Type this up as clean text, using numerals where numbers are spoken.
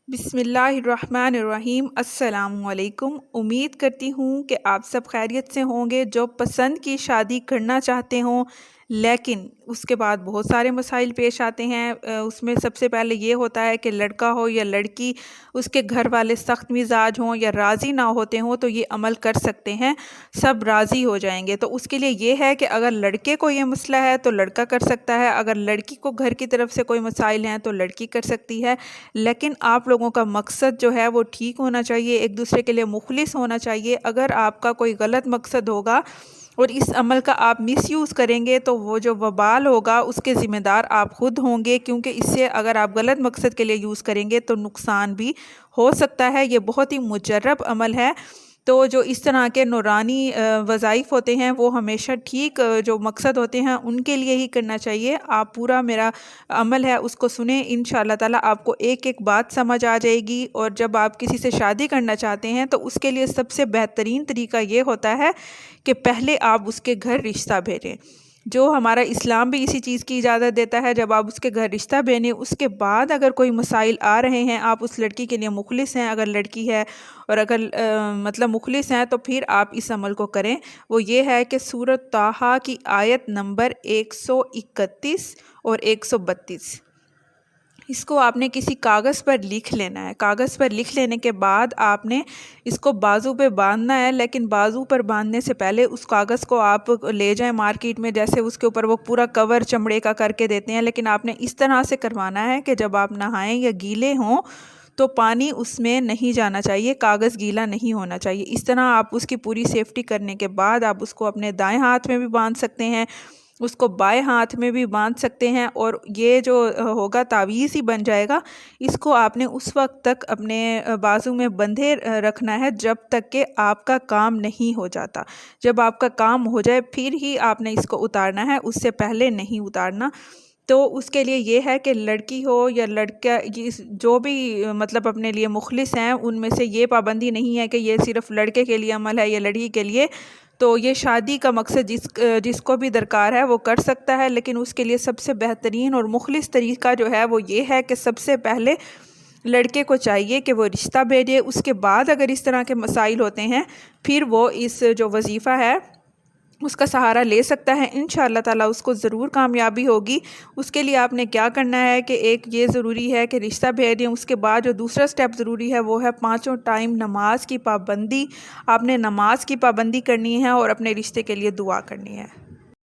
بسم اللہ الرحمن الرحیم۔ السلام علیکم۔ امید کرتی ہوں کہ آپ سب خیریت سے ہوں گے۔ جو پسند کی شادی کرنا چاہتے ہوں لیکن اس کے بعد بہت سارے مسائل پیش آتے ہیں، اس میں سب سے پہلے یہ ہوتا ہے کہ لڑکا ہو یا لڑکی، اس کے گھر والے سخت مزاج ہوں یا راضی نہ ہوتے ہوں تو یہ عمل کر سکتے ہیں، سب راضی ہو جائیں گے۔ تو اس کے لیے یہ ہے کہ اگر لڑکے کو یہ مسئلہ ہے تو لڑکا کر سکتا ہے، اگر لڑکی کو گھر کی طرف سے کوئی مسائل ہیں تو لڑکی کر سکتی ہے، لیکن آپ لوگوں کا مقصد جو ہے وہ ٹھیک ہونا چاہیے، ایک دوسرے کے لیے مخلص ہونا چاہیے۔ اگر آپ کا کوئی غلط مقصد ہوگا اور اس عمل کا آپ مس یوز کریں گے تو وہ جو وبال ہوگا اس کے ذمہ دار آپ خود ہوں گے، کیونکہ اس سے اگر آپ غلط مقصد کے لیے یوز کریں گے تو نقصان بھی ہو سکتا ہے۔ یہ بہت ہی مجرب عمل ہے، تو جو اس طرح کے نورانی وظائف ہوتے ہیں وہ ہمیشہ ٹھیک جو مقصد ہوتے ہیں ان کے لیے ہی کرنا چاہیے۔ آپ پورا میرا عمل ہے اس کو سنیں، انشاءاللہ تعالی آپ کو ایک ایک بات سمجھ آ جائے گی۔ اور جب آپ کسی سے شادی کرنا چاہتے ہیں تو اس کے لیے سب سے بہترین طریقہ یہ ہوتا ہے کہ پہلے آپ اس کے گھر رشتہ بھیجیں، جو ہمارا اسلام بھی اسی چیز کی اجازت دیتا ہے۔ جب آپ اس کے گھر رشتہ بھیجیں، اس کے بعد اگر کوئی مسائل آ رہے ہیں، آپ اس لڑکی کے لیے مخلص ہیں اگر لڑکی ہے، اور اگر مطلب مخلص ہیں تو پھر آپ اس عمل کو کریں۔ وہ یہ ہے کہ سورۃ طٰہٰ کی آیت نمبر 131 اور 132، اس کو آپ نے کسی کاغذ پر لکھ لینا ہے۔ کاغذ پر لکھ لینے کے بعد آپ نے اس کو بازو پہ باندھنا ہے، لیکن بازو پر باندھنے سے پہلے اس کاغذ کو آپ لے جائیں مارکیٹ میں، جیسے اس کے اوپر وہ پورا کور چمڑے کا کر کے دیتے ہیں، لیکن آپ نے اس طرح سے کروانا ہے کہ جب آپ نہائیں یا گیلے ہوں تو پانی اس میں نہیں جانا چاہیے، کاغذ گیلا نہیں ہونا چاہیے۔ اس طرح آپ اس کی پوری سیفٹی کرنے کے بعد آپ اس کو اپنے دائیں ہاتھ میں بھی باندھ سکتے ہیں، اس کو بائیں ہاتھ میں بھی باندھ سکتے ہیں، اور یہ جو ہوگا تعویذ ہی بن جائے گا۔ اس کو آپ نے اس وقت تک اپنے بازو میں بندھے رکھنا ہے جب تک کہ آپ کا کام نہیں ہو جاتا۔ جب آپ کا کام ہو جائے پھر ہی آپ نے اس کو اتارنا ہے، اس سے پہلے نہیں اتارنا۔ تو اس کے لیے یہ ہے کہ لڑکی ہو یا لڑکا، جو بھی مطلب اپنے لیے مخلص ہیں، ان میں سے یہ پابندی نہیں ہے کہ یہ صرف لڑکے کے لیے عمل ہے یا لڑکی کے لیے۔ تو یہ شادی کا مقصد جس کو بھی درکار ہے وہ کر سکتا ہے، لیکن اس کے لیے سب سے بہترین اور مخلص طریقہ جو ہے وہ یہ ہے کہ سب سے پہلے لڑکے کو چاہیے کہ وہ رشتہ بھیجے۔ اس کے بعد اگر اس طرح کے مسائل ہوتے ہیں پھر وہ اس جو وظیفہ ہے اس کا سہارا لے سکتا ہے، انشاءاللہ تعالی اس کو ضرور کامیابی ہوگی۔ اس کے لیے آپ نے کیا کرنا ہے کہ ایک یہ ضروری ہے کہ رشتہ بھیجیں، اس کے بعد جو دوسرا سٹیپ ضروری ہے وہ ہے 5 ٹائم نماز کی پابندی۔ آپ نے نماز کی پابندی کرنی ہے اور اپنے رشتے کے لیے دعا کرنی ہے۔